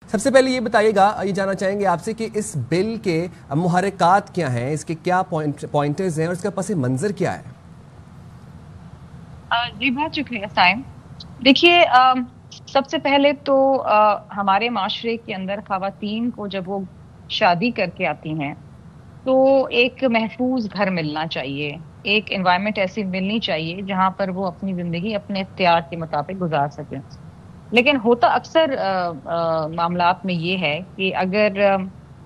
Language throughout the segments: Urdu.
سب سے پہلے یہ بتائیے گا، یہ جاننا چاہیں گے آپ سے کہ اس بل کے محرکات کیا ہیں، اس کے کیا پوائنٹرز ہیں اور اس کا پس منظر کیا ہے؟ جی بہت شکریہ سائم. دیکھیے سب سے پہلے تو ہمارے معاشرے کے اندر خواتین کو جب وہ شادی کر کے آتی ہیں تو ایک محفوظ گھر ملنا چاہیے، ایک انوائرمنٹ ایسی ملنی چاہیے جہاں پر وہ اپنی زندگی اپنے اختیار کے مطابق گزار سکیں. لیکن ہوتا اکثر معاملات میں یہ ہے کہ اگر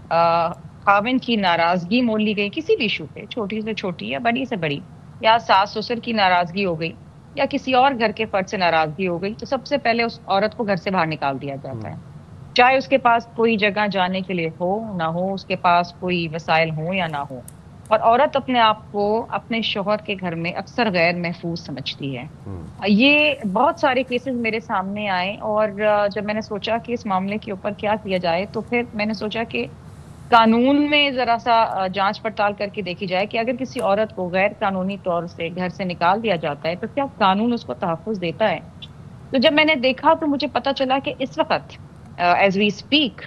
خاوند کی ناراضگی مول لی گئی کسی بھی ایشو پہ، چھوٹی سے چھوٹی یا بڑی سے بڑی، یا ساس سسر کی ناراضگی ہو گئی یا کسی اور گھر کے فرد سے ناراضگی ہو گئی، تو سب سے پہلے اس عورت کو گھر سے باہر نکال دیا جاتا ہے. چاہے اس کے پاس کوئی جگہ جانے کے لیے ہو نہ ہو، اس کے پاس کوئی وسائل ہو یا نہ ہو. اور عورت اپنے آپ کو اپنے شوہر کے گھر میں اکثر غیر محفوظ سمجھتی ہے. یہ بہت سارے کیسز میرے سامنے آئے، اور جب میں نے سوچا کہ اس معاملے کے اوپر کیا کیا جائے تو پھر میں نے سوچا کہ قانون میں ذرا سا جانچ پڑتال کر کے دیکھی جائے کہ اگر کسی عورت کو غیر قانونی طور سے گھر سے نکال دیا جاتا ہے تو کیا قانون اس کو تحفظ دیتا ہے. تو جب میں نے دیکھا تو مجھے پتا چلا کہ اس وقت ایز وی اسپیک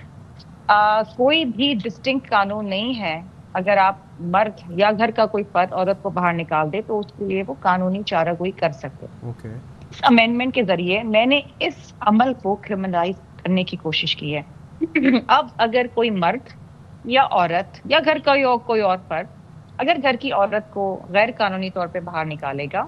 کوئی بھی ڈسٹنکٹ قانون نہیں ہے. اگر آپ مرد یا گھر کا کوئی فرد عورت کو باہر نکال دے تو اس کے لیے وہ قانونی چارہ گوئی کر سکتے. اس امینڈمنٹ کے ذریعے میں نے اس عمل کو کرمنلائز کرنے کی کوشش کی ہے. اب اگر کوئی مرد یا عورت یا گھر کا کوئی اور فرد اگر گھر کی عورت کو غیر قانونی طور پہ باہر نکالے گا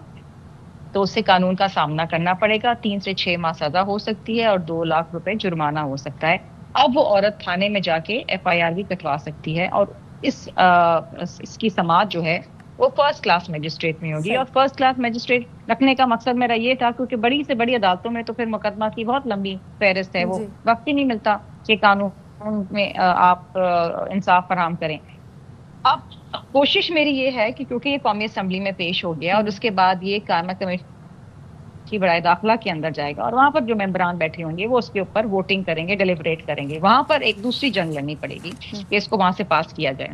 تو اسے قانون کا سامنا کرنا پڑے گا. 3 سے 6 ماہ سزا ہو سکتی ہے اور 2 لاکھ روپے جرمانہ ہو سکتا ہے. اب وہ عورت تھانے میں جا کے FIR بھی کٹوا سکتی ہے، اور اس کی سماعت جو ہے وہ فرسٹ کلاس میجسٹریٹ میں ہوگی. اور فرسٹ کلاس میجسٹریٹ رکھنے کا مقصد میرا یہ تھا کیونکہ بڑی سے بڑی عدالتوں میں تو پھر مقدمہ کی بہت لمبی فہرست ہے، وہ وقت ہی نہیں ملتا کہ قانون میں آپ انصاف فراہم کریں. اب کوشش میری یہ ہے کہ کیونکہ یہ قومی اسمبلی میں پیش ہو گیا اور اس کے بعد یہ قائمہ کمیٹی برائے داخلہ کے اندر جائے گا اور وہاں پر جو ممبران بیٹھے ہوں گے وہ اس کے اوپر ووٹنگ کریں گے، ڈیلیبریٹ کریں گے. وہاں پر ایک دوسری جنگ لڑنی پڑے گی کہ اس کو وہاں سے پاس کیا جائے.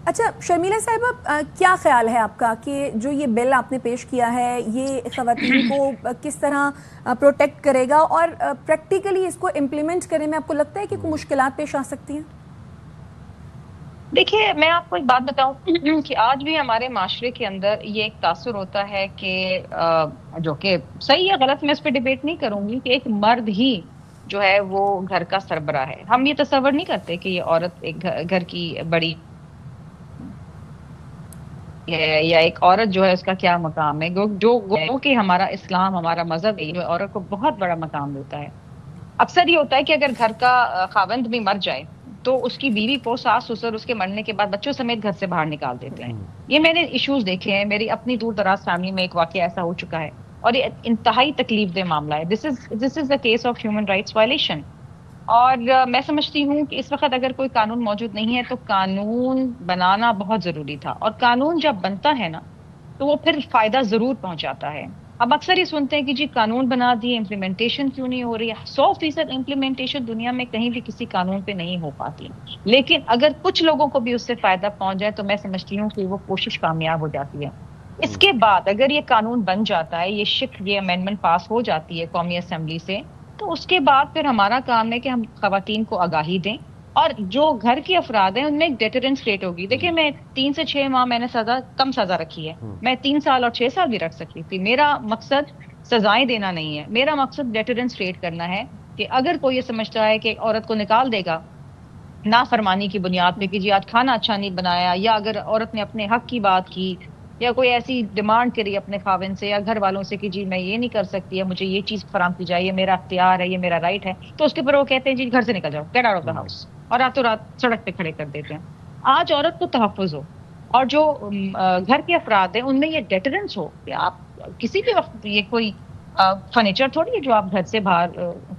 اچھا شرمیلا صاحبہ، کیا خیال ہے آپ کا کہ جو یہ بل آپ نے پیش کیا ہے یہ خواتین کو کس طرح پروٹیکٹ کرے گا، اور پریکٹیکلی اس کو امپلیمنٹ کرنے میں آپ کو لگتا ہے کہ کوئی مشکلات پیش آ سکتی ہیں؟ دیکھیے میں آپ کو ایک بات بتاؤں کہ آج بھی ہمارے معاشرے کے اندر یہ ایک تاثر ہوتا ہے کہ جو کہ صحیح ہے غلط میں اس پہ ڈیبیٹ نہیں کروں گی، کہ ایک مرد ہی جو ہے وہ گھر کا سربراہ ہے. ہم یہ تصور نہیں کرتے کہ یہ عورت ایک گھر کی بڑی یا ایک عورت جو ہے اس کا کیا مقام ہے. جو کہ ہمارا اسلام ہمارا مذہب عورت کو بہت بڑا مقام دیتا ہے. اکثر یہ ہوتا ہے کہ اگر گھر کا خاوند بھی مر جائے تو اس کی بیوی کو ساس سسر اس کے مرنے کے بعد بچوں سمیت گھر سے باہر نکال دیتے ہیں. یہ میں نے ایشوز دیکھے ہیں، میری اپنی دور دراز فیملی میں ایک واقعہ ایسا ہو چکا ہے اور یہ انتہائی تکلیف دہ معاملہ ہے. This is the case of human rights violation. اور میں سمجھتی ہوں کہ اس وقت اگر کوئی قانون موجود نہیں ہے تو قانون بنانا بہت ضروری تھا، اور قانون جب بنتا ہے نا تو وہ پھر فائدہ ضرور پہنچاتا ہے. اب اکثر ہی سنتے ہیں کہ جی قانون بنا دیے، امپلیمنٹیشن کیوں نہیں ہو رہی ہے. 100% امپلیمنٹیشن دنیا میں کہیں بھی کسی قانون پہ نہیں ہو پاتی، لیکن اگر کچھ لوگوں کو بھی اس سے فائدہ پہنچ جائے تو میں سمجھتی ہوں کہ وہ کوشش کامیاب ہو جاتی ہے. اس کے بعد اگر یہ قانون بن جاتا ہے، یہ امینڈمنٹ پاس ہو جاتی ہے قومی اسمبلی سے، تو اس کے بعد پھر ہمارا کام ہے کہ ہم خواتین کو آگاہی دیں، اور جو گھر کے افراد ہیں ان میں ایک ڈیٹرنس ریٹ ہوگی. دیکھیں میں 3 سے 6 ماہ میں نے کم سزا رکھی ہے، میں 3 سال اور 6 سال بھی رکھ سکتی تھی. میرا مقصد سزائیں دینا نہیں ہے، میرا مقصد ڈیٹرنس ریٹ کرنا ہے کہ اگر کوئی یہ سمجھتا ہے کہ عورت کو نکال دے گا نافرمانی کی بنیاد پہ کہ جی آج کھانا اچھا نہیں بنایا، یا اگر عورت نے اپنے حق کی بات کی یا کوئی ایسی ڈیمانڈ کری اپنے خاوند سے یا گھر والوں سے کہ جی میں یہ نہیں کر سکتی ہے، مجھے یہ چیز فراہم کی جائے، یہ میرا اختیار ہے، یہ میرا رائٹ ہے، تو اس کے اوپر وہ کہتے ہیں جی گھر سے نکل جاؤ، get out of the house, اور راتوں رات سڑک پہ کھڑے کر دیتے ہیں. آج عورت کو تحفظ ہو اور جو گھر کے افراد ہیں ان میں یہ ڈیٹرنس ہو کہ آپ کسی بھی وقت یہ کوئی فرنیچر تھوڑی ہے جو آپ گھر سے باہر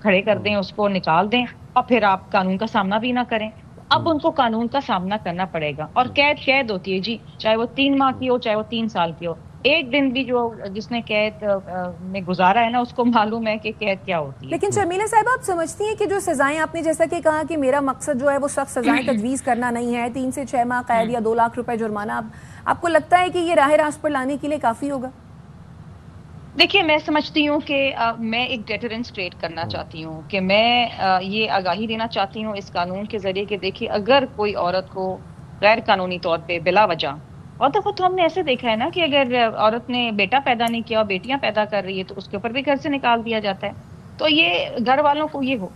کھڑے کر دیں، اس کو نکال دیں اور پھر آپ قانون کا سامنا بھی نہ کریں. اب ان کو قانون کا سامنا کرنا پڑے گا، اور قید ہوتی ہے جی، چاہے وہ 3 ماہ کی ہو چاہے وہ 3 سال کی ہو. ایک دن بھی جس نے قید میں گزارا ہے نا اس کو معلوم ہے کہ قید کیا ہوتی ہے. لیکن شرمیلا صاحب آپ سمجھتی ہیں کہ جو سزائیں آپ نے جیسا کہ کہا کہ میرا مقصد جو ہے وہ سخت سزائیں تجویز کرنا نہیں ہے، 3 سے 6 ماہ قید یا 2 لاکھ روپے جرمانہ، آپ کو لگتا ہے کہ یہ راہ راست پر لانے کے لیے کافی ہوگا؟ دیکھیے میں سمجھتی ہوں کہ میں ایک ڈیٹرنس کریٹ کرنا چاہتی ہوں کہ میں یہ آگاہی دینا چاہتی ہوں اس قانون کے ذریعے کہ دیکھیے اگر کوئی عورت کو غیر قانونی طور پہ بلا وجہ، اور تو ہم نے ایسے دیکھا ہے نا کہ اگر عورت نے بیٹا پیدا نہیں کیا اور بیٹیاں پیدا کر رہی ہے تو اس کے اوپر بھی گھر سے نکال دیا جاتا ہے. تو یہ گھر والوں کو یہ ہو،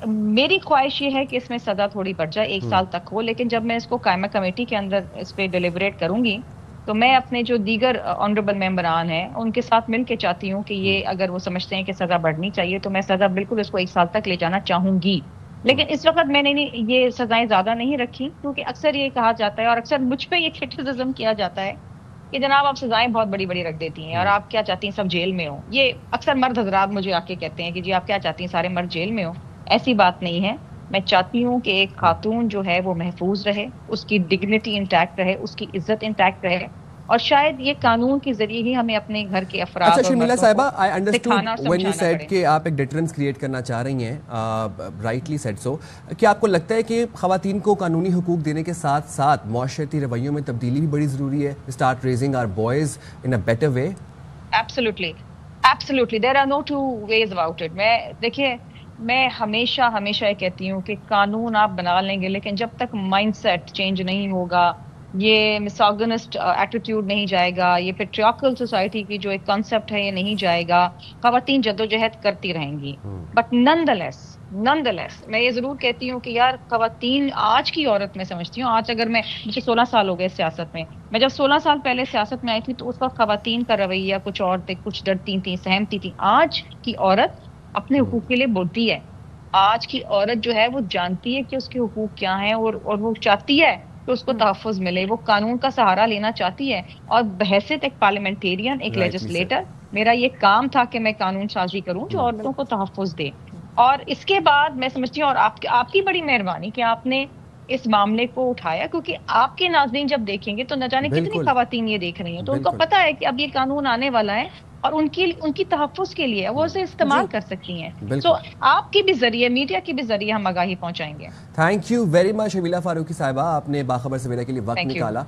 میری خواہش یہ ہے کہ اس میں سزا تھوڑی بڑھ جائے، 1 سال تک ہو، لیکن جب میں اس کو قائمہ کمیٹی کے اندر اس پہ ڈیلیبریٹ کروں گی تو میں اپنے جو دیگر آنریبل ممبران ہیں ان کے ساتھ مل کے چاہتی ہوں کہ یہ اگر وہ سمجھتے ہیں کہ سزا بڑھنی چاہیے تو میں سزا بالکل اس کو 1 سال تک لے جانا چاہوں گی. لیکن اس وقت میں نے یہ سزائیں زیادہ نہیں رکھی کیونکہ اکثر یہ کہا جاتا ہے اور اکثر مجھ پہ یہ کرٹیسزم کیا جاتا ہے کہ جناب آپ سزائیں بہت بڑی بڑی رکھ دیتی ہیں اور آپ کیا چاہتی ہیں سب جیل میں ہو. یہ اکثر مرد حضرات مجھے آ کے کہتے ہیں کہ جی آپ کیا چاہتی ہیں سارے مرد جیل میں ہو. ایسی بات نہیں ہے. میں چاہتی ہوں کہ ایک خاتون جو ہے وہ محفوظ رہے، اس کی ڈگنیٹی انٹیکٹ رہے، اس کی عزت انٹیکٹ رہے، اور شاید یہ قانون کے ذریعے ہی ہمیں اپنے گھر کے افراد اچھا شرمیلا صاحبہ، آئی سکھانا اور انڈرسٹوڈ وین یو سمجھانا سیڈ کہ آپ ایک ڈیٹرنس کریٹ کرنا چاہ رہی ہیں، رائٹلی سیڈ سو. کیا آپ کو لگتا ہے کہ خواتین کو قانونی حقوق دینے کے ساتھ ساتھ معاشرتی رویوں میں تبدیلی بھی بڑی ضروری ہے؟ Start raising our boys in a better way. Absolutely there are no two ways about it. دیکھیے میں ہمیشہ یہ کہتی ہوں کہ قانون آپ بنا لیں گے لیکن جب تک مائنڈ سیٹ چینج نہیں ہوگا، یہ مسوگنسٹ ایٹیٹیوڈ نہیں جائے گا، یہ پیٹریارکل سوسائٹی کی جو ایک کانسیپٹ ہے یہ نہیں جائے گا، خواتین جدوجہد کرتی رہیں گی. بٹ نن دا لیس میں یہ ضرور کہتی ہوں کہ یار خواتین آج کی عورت میں سمجھتی ہوں، آج اگر مجھے 16 سال ہو گئے سیاست میں جب 16 سال پہلے سیاست میں آئی تھی تو اس وقت خواتین کا رویہ کچھ اور تھے، کچھ ڈرتی تھیں، سہمتی تھیں. آج کی عورت اپنے حقوق کے لیے بولتی ہے. آج کی عورت جو ہے وہ جانتی ہے کہ اس کے حقوق کیا ہیں اور وہ چاہتی ہے کہ اس کو تحفظ ملے، وہ قانون کا سہارا لینا چاہتی ہے. اور بحیثیت ایک پارلیمنٹیرین، ایک لیجسلیٹر، میرا یہ کام تھا کہ میں قانون سازی کروں جو عورتوں کو تحفظ دے. اور اس کے بعد میں سمجھتی ہوں، اور آپ کی بڑی مہربانی کہ آپ نے اس معاملے کو اٹھایا، کیونکہ آپ کے ناظرین جب دیکھیں گے تو نہ جانے کتنی خواتین یہ دیکھ رہی ہیں تو ان کو پتا ہے کہ اب یہ قانون آنے والا ہے اور ان کی تحفظ کے لیے وہ اسے استعمال کر سکتی ہیں. تو آپ کے بھی ذریعے، میڈیا کے بھی ذریعے ہم آگاہی پہنچائیں گے. Thank you very much Sharmila Farooqui صاحبہ، آپ نے باخبر سویرا کے لیے وقت نکالا.